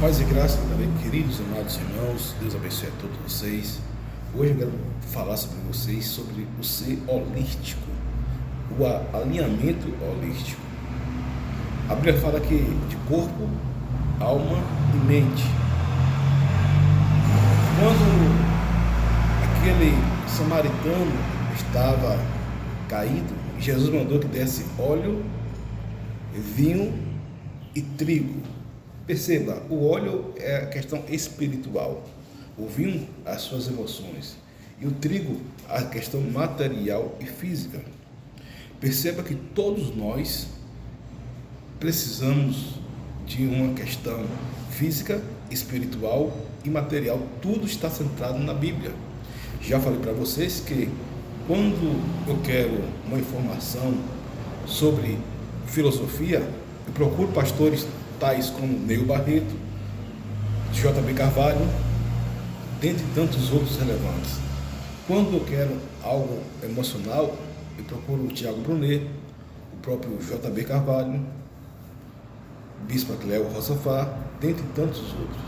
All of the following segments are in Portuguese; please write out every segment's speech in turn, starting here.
Paz e graça também, queridos amados irmãos, Deus abençoe a todos vocês. Hoje eu quero falar sobre vocês sobre o ser holístico, o alinhamento holístico. A Bíblia fala que de corpo, alma e mente. Quando aquele samaritano estava caído, Jesus mandou que desse óleo, vinho e trigo. Perceba, o óleo é a questão espiritual, o vinho, as suas emoções, e o trigo, a questão material e física. Perceba que todos nós precisamos de uma questão física, espiritual e material. Tudo está centrado na Bíblia. Já falei para vocês que quando eu quero uma informação sobre filosofia, eu procuro pastores tais como Neil Barreto, J.B. Carvalho, dentre tantos outros relevantes. Quando eu quero algo emocional, eu procuro o Tiago Brunet, o próprio J.B. Carvalho, Bispo Cléo Rossafá, dentre tantos outros.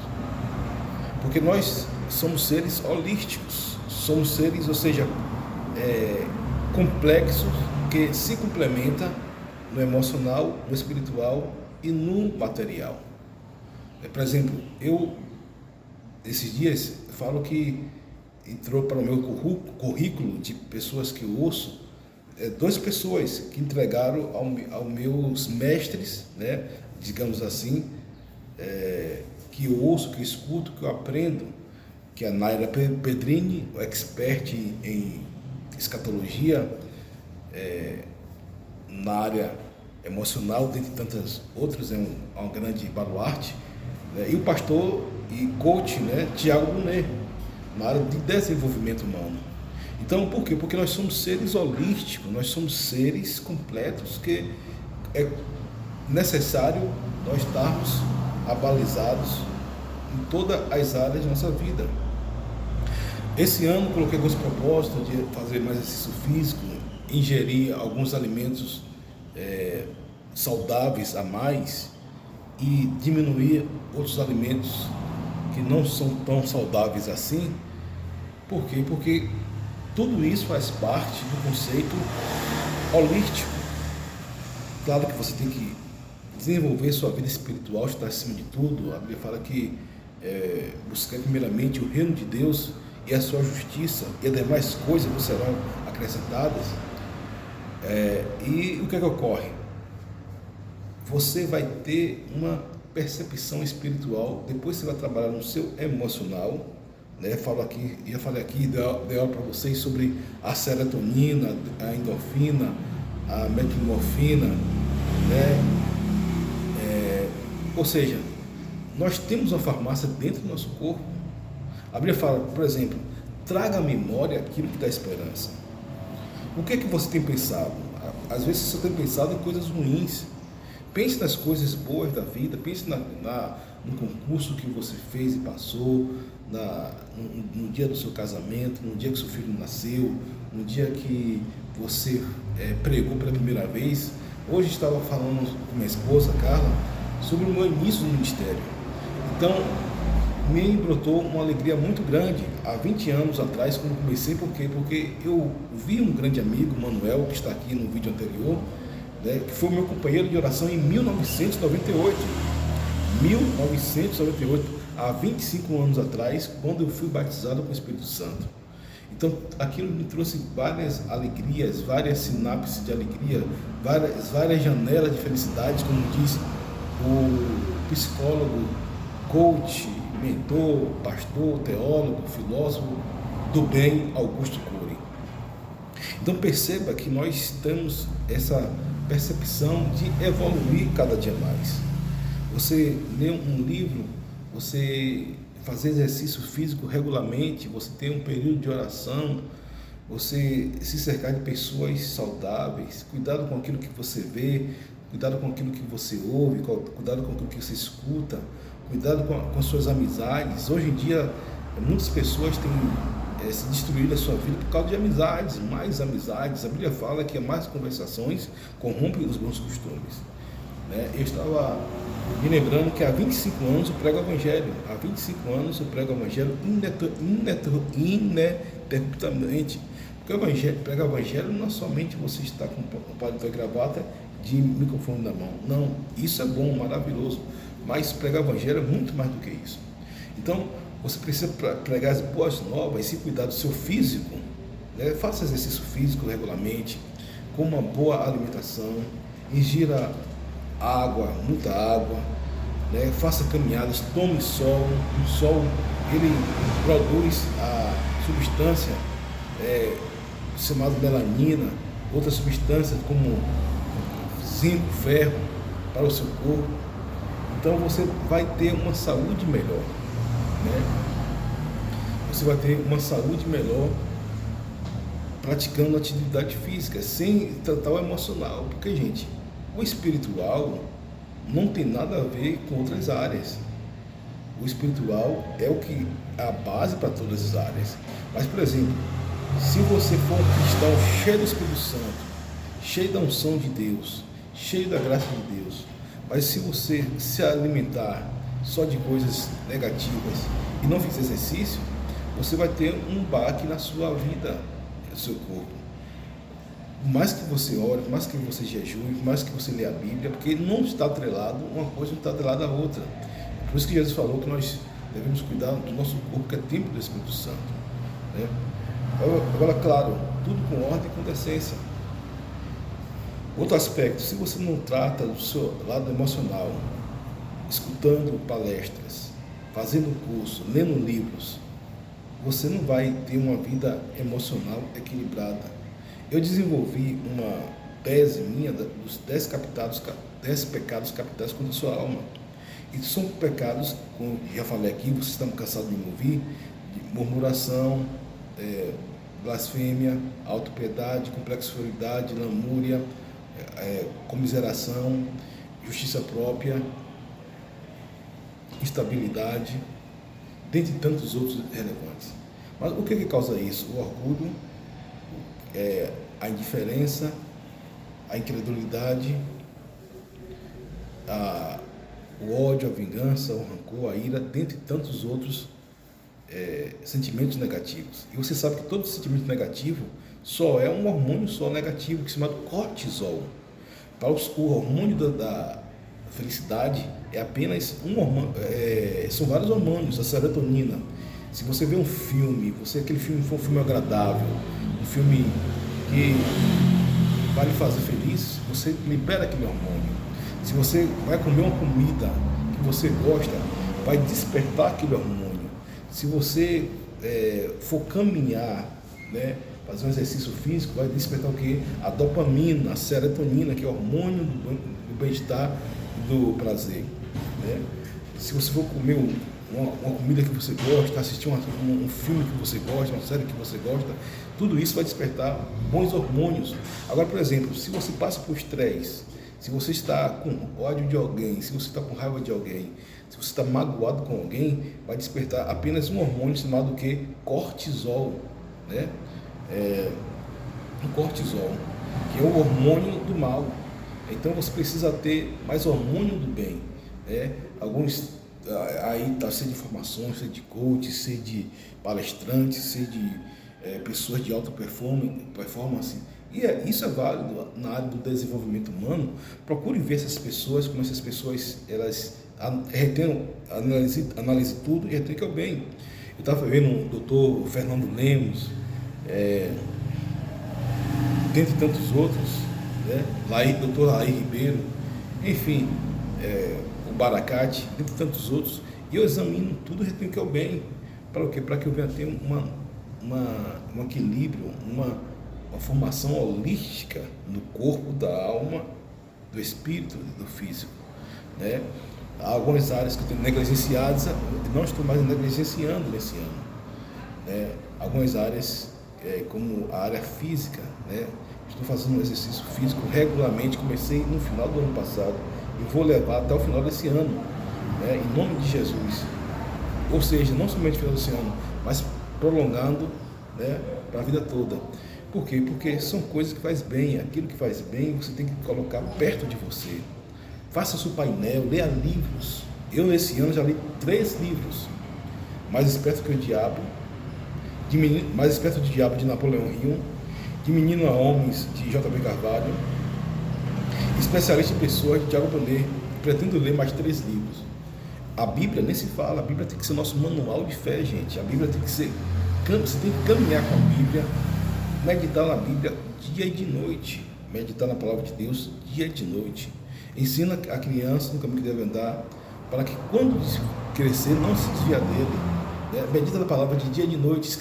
Porque nós somos seres holísticos, somos seres, ou seja, complexos, que se complementam no emocional, no espiritual e no material. Por exemplo, eu esses dias falo que entrou para o meu currículo de pessoas que eu ouço, duas pessoas que entregaram aos meus mestres, né, digamos assim, que eu ouço, que eu escuto, que eu aprendo, que é a Naira Pedrini, o expert em escatologia, na área emocional, dentre tantas outras, é um grande baluarte, né? E o pastor e coach, né, Tiago Brunet, na área de desenvolvimento humano. Então, por quê? Porque nós somos seres holísticos, nós somos seres completos, que é necessário nós estarmos abalizados em todas as áreas de nossa vida. Esse ano coloquei alguns propósitos de fazer mais exercício físico, ingerir alguns alimentos saudáveis a mais e diminuir outros alimentos que não são tão saudáveis assim. Por quê? Porque tudo isso faz parte do conceito holístico. Claro que você tem que desenvolver sua vida espiritual, estar acima de tudo. A Bíblia fala que buscar primeiramente o reino de Deus e a sua justiça, e as demais coisas não serão acrescentadas. E o que ocorre? Você vai ter uma percepção espiritual, depois você vai trabalhar no seu emocional, né? Já falei aqui, dei aula para vocês sobre a serotonina, a endorfina, a metilmorfina, né? Ou seja, nós temos uma farmácia dentro do nosso corpo. A Bíblia fala, por exemplo, traga à memória aquilo que dá esperança. O que é que você tem pensado? Às vezes você tem pensado em coisas ruins. Pense nas coisas boas da vida, pense no concurso que você fez e passou, no dia do seu casamento, no dia que seu filho nasceu, no dia que você pregou pela primeira vez. Hoje estava falando com minha esposa, Carla, sobre o meu início no ministério. Então, me brotou uma alegria muito grande há 20 anos atrás, quando comecei. Por quê? Porque eu vi um grande amigo, Manuel, que está aqui no vídeo anterior, né, que foi meu companheiro de oração em 1998. 1998, há 25 anos atrás, quando eu fui batizado com o Espírito Santo. Então, aquilo me trouxe várias alegrias, várias sinapses de alegria, várias janelas de felicidade, como diz o psicólogo, coach, mentor, pastor, teólogo, filósofo do bem, Augusto Cury. Então perceba que nós temos essa percepção de evoluir cada dia mais. Você lê um livro, você fazer exercício físico regularmente, você ter um período de oração, você se cercar de pessoas saudáveis, cuidado com aquilo que você vê, cuidado com aquilo que você ouve, cuidado com aquilo que você escuta, cuidado com as suas amizades. Hoje em dia, muitas pessoas têm se destruído a sua vida por causa de amizades, mais amizades. A Bíblia fala que mais conversações corrompem os bons costumes. né? Eu estava me lembrando que há 25 anos eu prego o Evangelho. Há 25 anos eu prego o Evangelho ininterruptamente. Porque o Evangelho, pregar o Evangelho não é somente você estar com o paletó e gravata de microfone na mão. Não, isso é bom, maravilhoso. Mas pregar o Evangelho é muito mais do que isso. Então, você precisa pregar as boas novas e se cuidar do seu físico, né? Faça exercício físico regularmente, com uma boa alimentação, ingira água, muita água, né? Faça caminhadas, tome sol. O sol, ele produz a substância chamada melanina, outras substâncias como zinco, ferro para o seu corpo. Então você vai ter uma saúde melhor, né? Você vai ter uma saúde melhor praticando atividade física, sem tratar o emocional, porque, gente, o espiritual não tem nada a ver com outras áreas. O espiritual é o que é a base para todas as áreas. Mas, por exemplo, se você for um cristão cheio do Espírito Santo, cheio da unção de Deus, cheio da graça de Deus, mas se você se alimentar só de coisas negativas e não fizer exercício, você vai ter um baque na sua vida, no seu corpo. Por mais que você ore, por mais que você jejue, por mais que você leia a Bíblia, porque não está atrelado, uma coisa não está atrelada à outra. Por isso que Jesus falou que nós devemos cuidar do nosso corpo, que é templo do Espírito Santo, né? Agora, claro, tudo com ordem e com decência. Outro aspecto, se você não trata do seu lado emocional, escutando palestras, fazendo curso, lendo livros, você não vai ter uma vida emocional equilibrada. Eu desenvolvi uma tese minha dos 10 pecados capitais contra a sua alma. E são pecados, como já falei aqui, vocês estão cansados de me ouvir, de murmuração, blasfêmia, autopiedade, complexualidade, lamúria, comiseração, justiça própria, instabilidade, dentre tantos outros relevantes. Mas o que causa isso? O orgulho, a indiferença, a incredulidade, o ódio, a vingança, o rancor, a ira, dentre tantos outros sentimentos negativos. E você sabe que todo sentimento negativo só é um hormônio só negativo, que se chama cortisol. Para o hormônio da felicidade é apenas um hormônio, são vários hormônios, a serotonina. Se você vê um filme, aquele filme for um filme agradável, um filme que vai lhe fazer feliz, você libera aquele hormônio. Se você vai comer uma comida que você gosta, vai despertar aquele hormônio. Se você for caminhar, né, fazer um exercício físico, vai despertar o quê? A dopamina, a serotonina, que é o hormônio do bem-estar, do prazer, né? Se você for comer uma comida que você gosta, assistir um filme que você gosta, uma série que você gosta, tudo isso vai despertar bons hormônios. Agora, por exemplo, se você passa por estresse, se você está com ódio de alguém, se você está com raiva de alguém, se você está magoado com alguém, vai despertar apenas um hormônio chamado o quê? Cortisol, né? O cortisol, que é o hormônio do mal. Então você precisa ter mais hormônio do bem, né? Alguns aí está cheio de informações, cheio de coach, cheio de palestrantes, cheio de pessoas de alta performance. E isso é válido na área do desenvolvimento humano. Procure ver essas pessoas, como essas pessoas elas analise tudo e retém que é o bem. Eu estava vendo o doutor Fernando Lemos, dentre tantos outros, né? Doutor Laí Ribeiro, enfim, o Baracate, dentre tantos outros, e eu examino tudo e retém que é o bem. Para o quê? Para que eu venha ter um equilíbrio, uma formação holística no corpo, da alma, do espírito, do físico, né? Há algumas áreas que eu tenho negligenciadas, não estou mais negligenciando nesse ano, né? Algumas áreas, como a área física, né? Estou fazendo um exercício físico regularmente, comecei no final do ano passado e vou levar até o final desse ano, né? Em nome de Jesus. Ou seja, não somente no final desse ano, mas prolongando, né, para a vida toda. Por quê? Porque são coisas que faz bem. Aquilo que faz bem, você tem que colocar perto de você. faça seu painel, leia livros. Eu, esse ano, já li 3 livros. Mais Esperto que o Diabo, Mais Esperto do Diabo, de Napoleão Hill, De Menino a Homens, de J.B. Carvalho, Especialista em Pessoas, de Tiago Bonet. Pretendo ler mais 3 livros. A Bíblia nem se fala, a Bíblia tem que ser nosso manual de fé, gente. A Bíblia tem que ser, você tem que caminhar com a Bíblia, meditar na Bíblia dia e de noite, meditar na palavra de Deus dia e de noite. Ensina a criança no caminho que deve andar, para que quando crescer não se desvia dele. Medita na palavra de dia e de noite,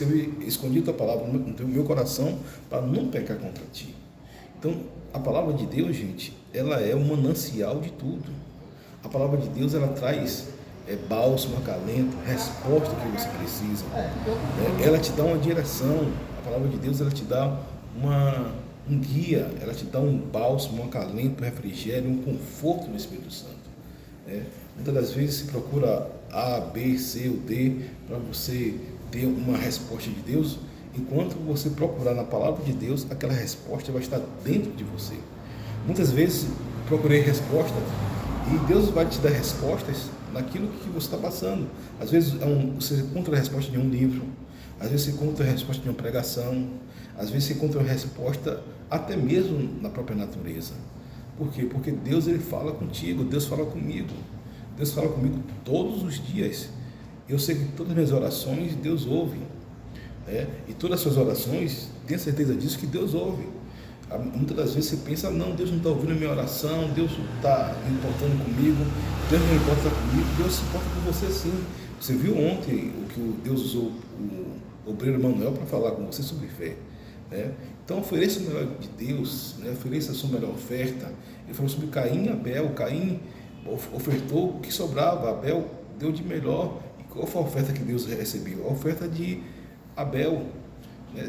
escondido a palavra no meu coração, para não pecar contra ti. Então, a palavra de Deus, gente, ela é o manancial de tudo. A palavra de Deus, ela traz bálsamo, acalento, resposta que você precisa. Ela te dá uma direção. A palavra de Deus, ela te dá um guia, ela te dá um bálsamo, um acalento, um refrigério, um conforto no Espírito Santo. Muitas das vezes se procura A, B, C ou D para você ter uma resposta de Deus, enquanto você procurar na palavra de Deus, aquela resposta vai estar dentro de você. Muitas vezes procurei resposta e Deus vai te dar respostas naquilo que você está passando. Às vezes você encontra a resposta de um livro, às vezes você encontra a resposta de uma pregação, às vezes você encontra a resposta até mesmo na própria natureza. Por quê? Porque Deus, ele fala contigo, Deus fala comigo. Deus fala comigo todos os dias. Eu sei que todas as minhas orações Deus ouve. E todas as suas orações, tenha certeza disso, que Deus ouve. Muitas das vezes você pensa, não, Deus não está ouvindo a minha oração, Deus não está importando comigo, Deus não importa comigo. Deus se importa com você sim. Você viu ontem o que Deus usou o obreiro Manuel para falar com você sobre fé. Então ofereça o melhor de Deus, ofereça a sua melhor oferta. Ele falou sobre Caim e Abel. Caim ofertou o que sobrava, Abel deu de melhor. E qual foi a oferta que Deus recebeu? A oferta de Abel.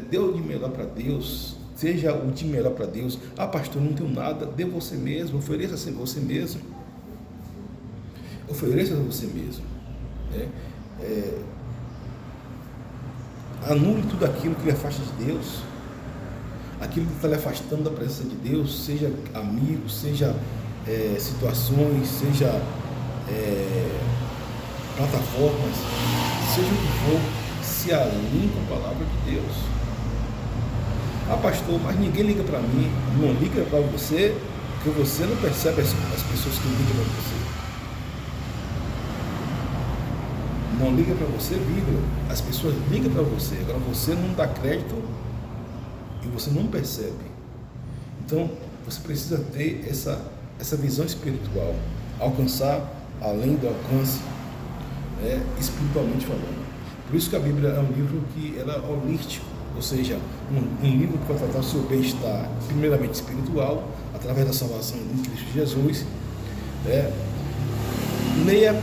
Deu de melhor para Deus, seja o de melhor para Deus. Ah, pastor, não tenho nada, dê você mesmo, ofereça a você mesmo. Ofereça a você mesmo. Anule tudo aquilo que lhe afasta de Deus, aquilo que está lhe afastando da presença de Deus, seja amigos, seja situações, seja plataformas, seja o que for. Se alinhe com a palavra de Deus. Ah, pastor, mas ninguém liga para mim. Não liga para você, porque você não percebe as pessoas que ligam para você. Não liga para você, vírgula. As pessoas ligam para você. Agora você não dá crédito e você não percebe. Então, você precisa ter essa visão espiritual, alcançar além do alcance, espiritualmente falando. Por isso que a Bíblia é um livro que ela é holístico, ou seja, um livro que vai tratar do seu bem-estar, primeiramente espiritual, através da salvação em Cristo Jesus. Leia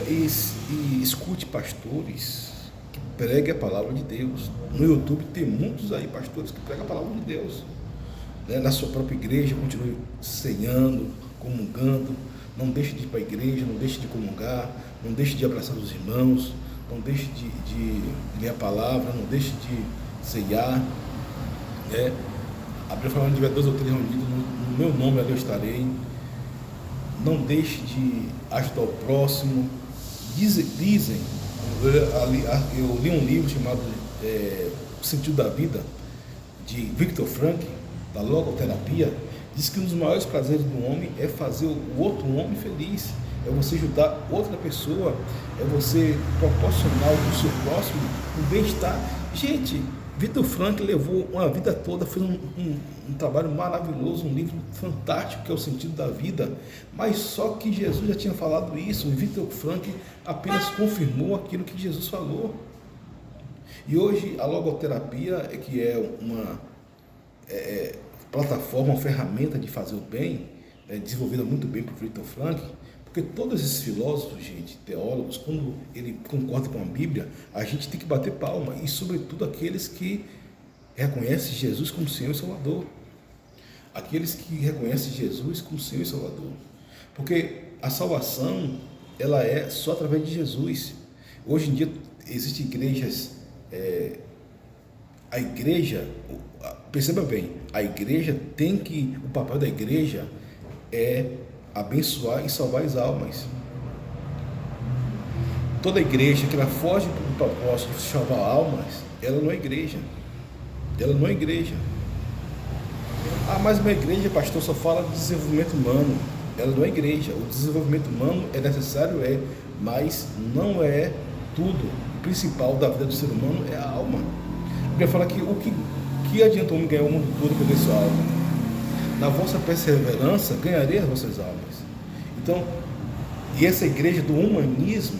e escute pastores que preguem a palavra de Deus. No YouTube tem muitos aí pastores que pregam a palavra de Deus. Na sua própria igreja, continue ceando, comungando. Não deixe de ir para a igreja, não deixe de comungar, não deixe de abraçar os irmãos, não deixe de ler a palavra, não deixe de ceiar. A Bíblia fala, onde tiver 2 ou 3 reunidos, no meu nome ali eu estarei. Não deixe de ajudar o próximo. Dizem, eu li um livro chamado O Sentido da Vida, de Viktor Frankl, da logoterapia. Diz que um dos maiores prazeres do homem é fazer o outro homem feliz, é você ajudar outra pessoa, é você proporcionar ao seu próximo o bem-estar. Gente, Viktor Frankl levou uma vida toda, fez um trabalho maravilhoso, um livro fantástico que é O Sentido da Vida, mas só que Jesus já tinha falado isso, e Viktor Frankl apenas confirmou aquilo que Jesus falou. E hoje a logoterapia que é uma plataforma, uma ferramenta de fazer o bem, desenvolvida muito bem por Viktor Frankl, porque todos esses filósofos, gente, teólogos, quando ele concorda com a Bíblia, a gente tem que bater palma, e sobretudo aqueles que reconhecem Jesus como Senhor e Salvador. Aqueles que reconhecem Jesus como Senhor e Salvador. Porque a salvação, ela é só através de Jesus. Hoje em dia, existem igrejas, a igreja, perceba bem, a igreja o papel da igreja é abençoar e salvar as almas. Toda igreja que ela foge do propósito de salvar almas, ela não é igreja. Ela não é igreja. Ah, mas uma igreja, pastor, só fala de desenvolvimento humano. Ela não é igreja. O desenvolvimento humano é necessário, mas não é tudo. O principal da vida do ser humano é a alma. A Bíblia fala que o que adianta o homem ganhar o mundo todo e perder sua alma? Na vossa perseverança, ganharei as vossas almas. Então, e essa igreja do humanismo,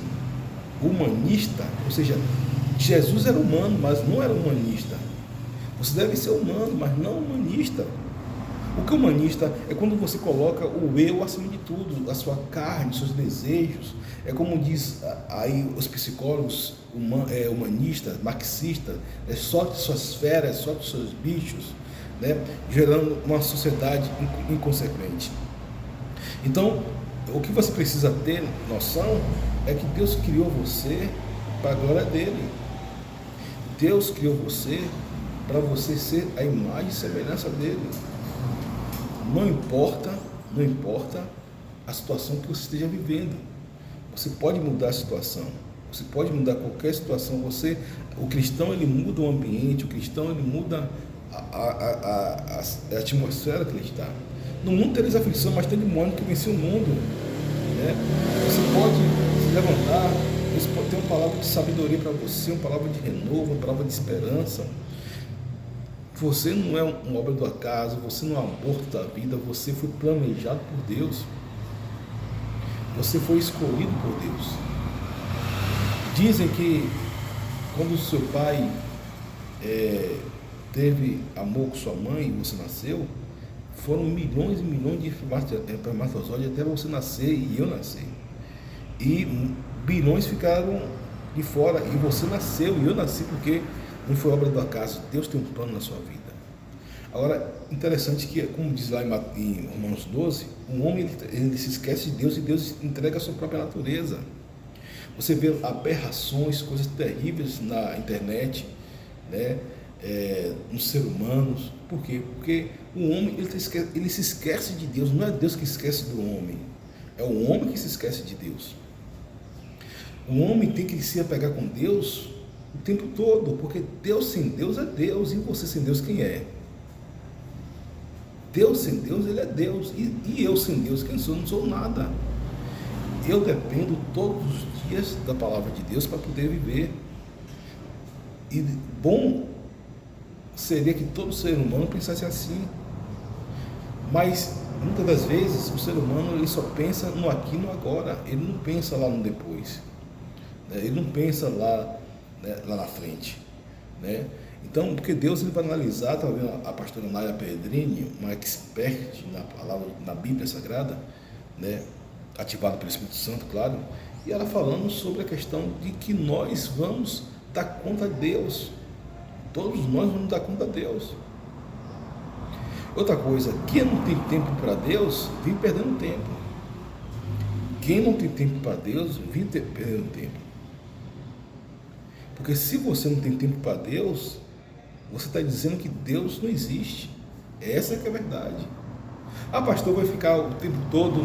humanista, ou seja, Jesus era humano, mas não era humanista. Você deve ser humano, mas não humanista. O que é humanista é quando você coloca o eu acima de tudo, a sua carne, os seus desejos. É como diz aí os psicólogos humanistas, marxistas, é só de suas feras, só de seus bichos, né? Gerando uma sociedade inconsequente. Então, o que você precisa ter noção é que Deus criou você para a glória dele. Deus criou você para você ser a imagem e semelhança dele. Não importa a situação que você esteja vivendo. Você pode mudar a situação. Você pode mudar qualquer situação. O cristão, ele muda o ambiente. O cristão, ele muda a atmosfera que ele está. No mundo tereis aflição, mas tem demônio que venceu o mundo, né? Você pode se levantar. Você pode ter uma palavra de sabedoria para você, uma palavra de renovo, uma palavra de esperança. Você não é uma obra do acaso, você não é um aborto da vida, você foi planejado por Deus. Você foi escolhido por Deus. Dizem que quando o seu pai teve amor com sua mãe e você nasceu, foram milhões e milhões de espermatozoides até você nascer e eu nascer. E bilhões ficaram de fora e você nasceu e eu nasci porque não foi obra do acaso. Deus tem um plano na sua vida. Agora, interessante que, como diz lá em Romanos 12, o homem ele se esquece de Deus e Deus entrega a sua própria natureza. Você vê aberrações, coisas terríveis na internet, né? Nos seres humanos. Por quê? Porque o homem ele se esquece de Deus. Não é Deus que esquece do homem, é o homem que se esquece de Deus. O homem tem que se apegar com Deus o tempo todo, porque Deus sem Deus é Deus, e você sem Deus quem é? Deus sem Deus, ele é Deus, e eu sem Deus quem sou? Não sou nada. Eu dependo todos os dias da palavra de Deus para poder viver. E bom seria que todo ser humano pensasse assim, mas muitas das vezes o ser humano ele só pensa no aqui e no agora, ele não pensa lá no depois, né? Ele não pensa lá, né, lá na frente, né? Então, porque Deus ele vai analisar, estava vendo a pastora Naia Pedrini, uma expert na palavra, na Bíblia Sagrada, né, ativada pelo Espírito Santo, claro, e ela falando sobre a questão de que nós vamos dar conta de Deus, todos nós vamos dar conta de Deus. Outra coisa, quem não tem tempo para Deus, vive perdendo tempo. Quem não tem tempo para Deus, vive perdendo tempo. Porque se você não tem tempo para Deus, você está dizendo que Deus não existe. Essa que é a verdade. Ah, pastor, vai ficar o tempo todo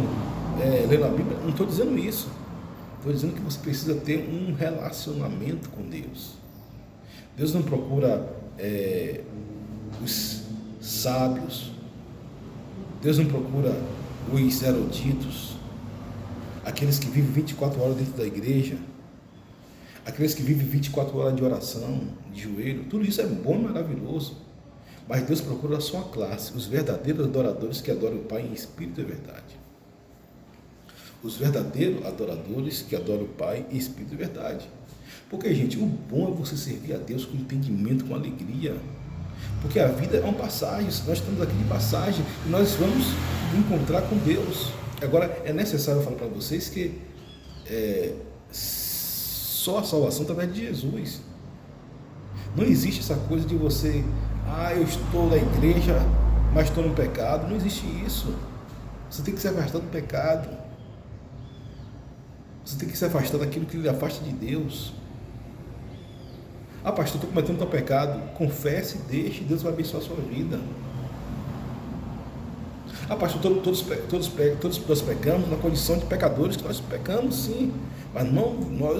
lendo a Bíblia? Não estou dizendo isso. Estou dizendo que você precisa ter um relacionamento com Deus. Deus não procura os sábios. Deus não procura os eruditos, aqueles que vivem 24 horas dentro da igreja, aqueles que vivem 24 horas de oração, de joelho. Tudo isso é bom e maravilhoso, mas Deus procura a sua classe, os verdadeiros adoradores que adoram o Pai em espírito e verdade. Os verdadeiros adoradores que adoram o Pai em espírito e verdade. Porque, gente, o bom é você servir a Deus com entendimento, com alegria. Porque a vida é uma passagem, nós estamos aqui de passagem e nós vamos encontrar com Deus. Agora, é necessário falar para vocês que só a salvação através de Jesus. Não existe essa coisa de você, eu estou na igreja, mas estou no pecado. Não existe isso. Você tem que se afastar do pecado. Você tem que se afastar daquilo que lhe afasta de Deus. Pastor, estou cometendo tal pecado. Confesse e deixe, Deus vai abençoar a sua vida. Ah, pastor, todos nós pecamos na condição de pecadores, que nós pecamos sim, mas não,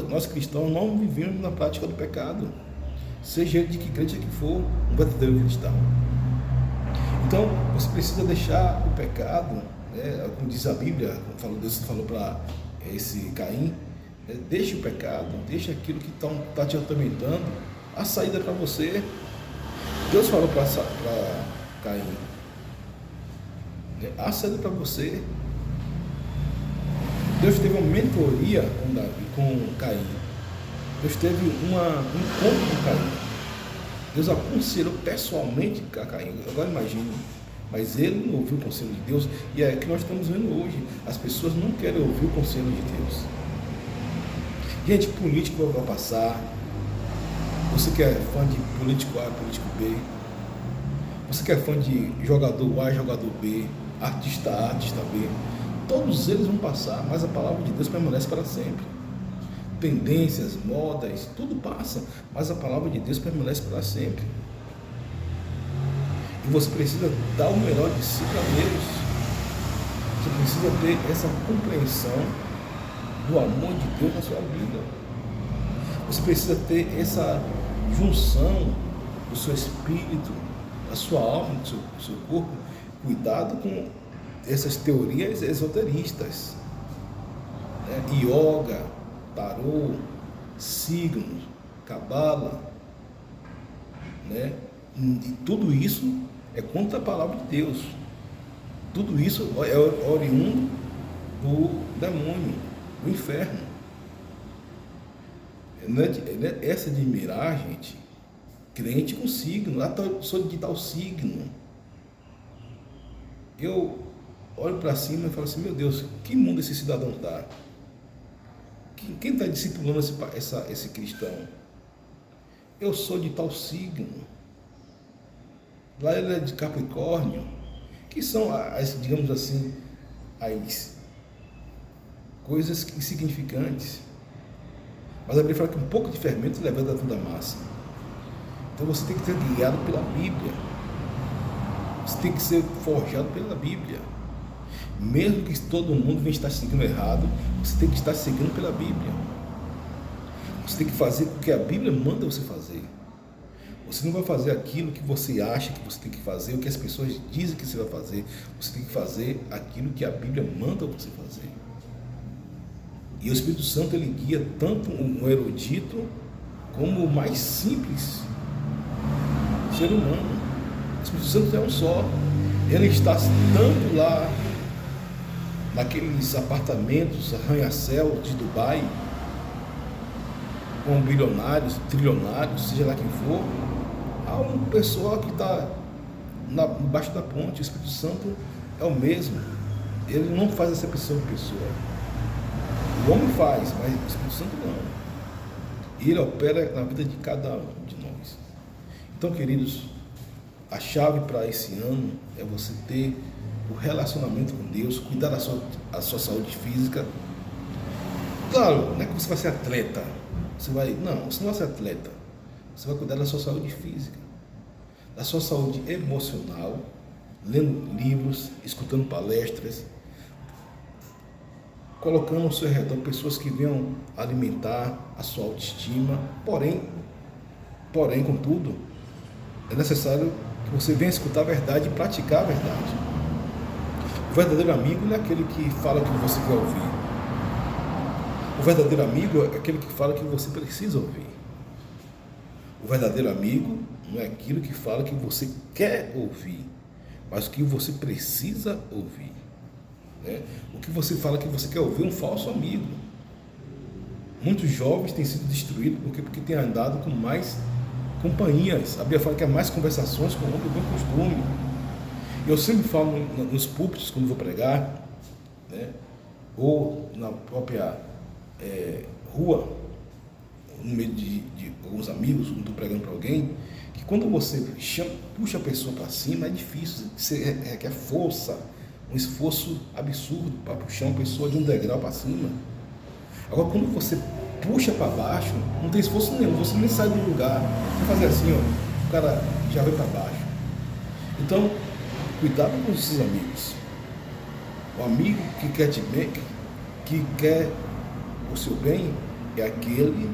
nós cristãos não vivemos na prática do pecado, seja ele de que crente que for, um verdadeiro cristão. Então, você precisa deixar o pecado, né, como diz a Bíblia, como Deus falou para esse Caim, né, deixe o pecado, deixe aquilo que está te atormentando, a saída para você. Deus falou para Caim, né, a saída para você. Deus teve uma mentoria com Caim. Deus teve um encontro com Caim. Deus aconselhou pessoalmente a Caim. Agora imagine, mas ele não ouviu o conselho de Deus, e é o que nós estamos vendo hoje. As pessoas não querem ouvir o conselho de Deus. Gente, político vai passar. Você que é fã de político A, político B, você que é fã de jogador A, jogador B, artista A, artista B, todos eles vão passar, mas a palavra de Deus permanece para sempre. Tendências, modas, tudo passa, mas a palavra de Deus permanece para sempre. E você precisa dar o melhor de si para Deus. Você precisa ter essa compreensão do amor de Deus na sua vida. Você precisa ter essa junção do seu espírito, da sua alma, do seu corpo. Cuidado com essas teorias esoteristas, né? Yoga, tarô, signos, cabala, né? E tudo isso é contra a palavra de Deus. Tudo isso é oriundo do demônio, do inferno. Não é essa de mirar, gente, crente com signo, sou de tal signo. Eu olho para cima e falo assim, meu Deus, que mundo esse cidadão está? Quem está discipulando esse cristão? Eu sou de tal signo. Lá ele é de Capricórnio, que são digamos assim, as coisas insignificantes. Mas a Bíblia fala que um pouco de fermento levanta toda a massa. Então você tem que ser guiado pela Bíblia. Você tem que ser forjado pela Bíblia. Mesmo que todo mundo venha estar seguindo errado, você tem que estar seguindo pela Bíblia. Você tem que fazer o que a Bíblia manda você fazer. Você não vai fazer aquilo que você acha que você tem que fazer, o que as pessoas dizem que você vai fazer. Você tem que fazer aquilo que a Bíblia manda você fazer. E o Espírito Santo, ele guia tanto um erudito como o mais simples ser humano. O Espírito Santo é um só. Ele está tanto lá naqueles apartamentos, arranha-céu de Dubai, com bilionários, trilionários, seja lá quem for, há um pessoal que está embaixo da ponte. O Espírito Santo é o mesmo. Ele não faz acepção de pessoa. O homem faz, mas o Espírito Santo não. E ele opera na vida de cada um de nós. Então, queridos, a chave para esse ano é você ter o relacionamento com Deus, cuidar da sua saúde física. Claro, não é que você vai ser atleta. Você não vai ser atleta. Você vai cuidar da sua saúde física, da sua saúde emocional, lendo livros, escutando palestras, colocando ao seu redor pessoas que venham alimentar a sua autoestima. Porém, contudo, é necessário que você venha escutar a verdade e praticar a verdade. O verdadeiro amigo não é aquele que fala o que você quer ouvir. O verdadeiro amigo é aquele que fala o que você precisa ouvir. O verdadeiro amigo não é aquilo que fala o que você quer ouvir, mas o que você precisa ouvir. Né? O que você fala que você quer ouvir é um falso amigo. Muitos jovens têm sido destruídos porque têm andado com mais companhias. A Bíblia fala que há mais conversações com o homem do bom costume. Eu sempre falo nos púlpitos, quando vou pregar, né? Ou na própria rua, no meio de alguns amigos, quando estou pregando para alguém, que quando você puxa a pessoa para cima, é difícil, você requer força, um esforço absurdo para puxar uma pessoa de um degrau para cima. Agora, quando você puxa para baixo, não tem esforço nenhum, você nem sai do lugar. Você fazer assim, ó, o cara já vai para baixo. Então, cuidado com esses amigos. O amigo que quer te bem, que quer o seu bem, é aquele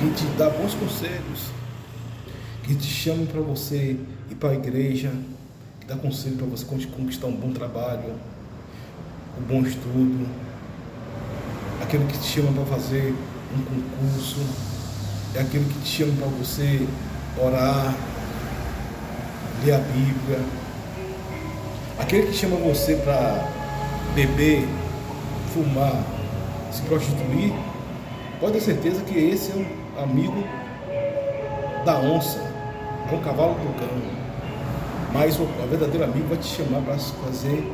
que te dá bons conselhos, que te chama para você ir para a igreja, que dá conselho para você conquistar um bom trabalho, um bom estudo, aquele que te chama para fazer um concurso, é aquele que te chama para você orar, ler a Bíblia, aquele que chama você para beber, fumar, se prostituir. Pode ter certeza que esse é um amigo da onça, é um cavalo do cão. Mas o verdadeiro amigo vai te chamar para fazer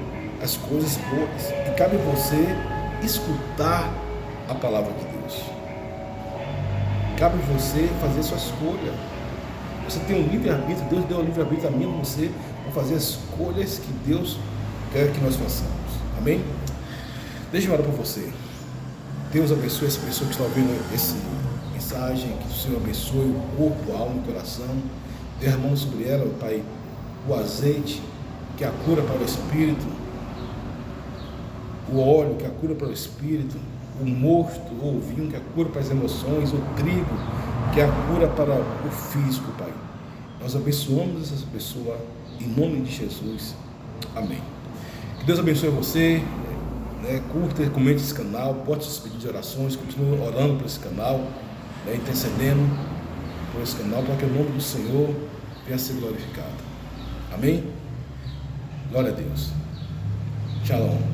as coisas boas. E cabe você escutar a palavra de Deus. Cabe você fazer sua escolha. Você tem um livre-arbítrio, Deus deu um livre-arbítrio a mim e a você para fazer as escolhas que Deus quer que nós façamos. Amém? Deixa eu orar por você. Deus abençoe essa pessoa que está ouvindo essa mensagem, que o Senhor abençoe o corpo, a alma e o coração, derramando sobre ela, Pai, o azeite, que é a cura para o espírito, o óleo, que é a cura para o espírito, o mosto ou o vinho, que é a cura para as emoções, o trigo, que é a cura para o físico, Pai. Nós abençoamos essa pessoa em nome de Jesus. Amém. Que Deus abençoe você. Curta e comente esse canal, bote seus pedidos de orações, continue orando por esse canal, intercedendo por esse canal, para que o nome do Senhor venha a ser glorificado. Amém? Glória a Deus. Shalom.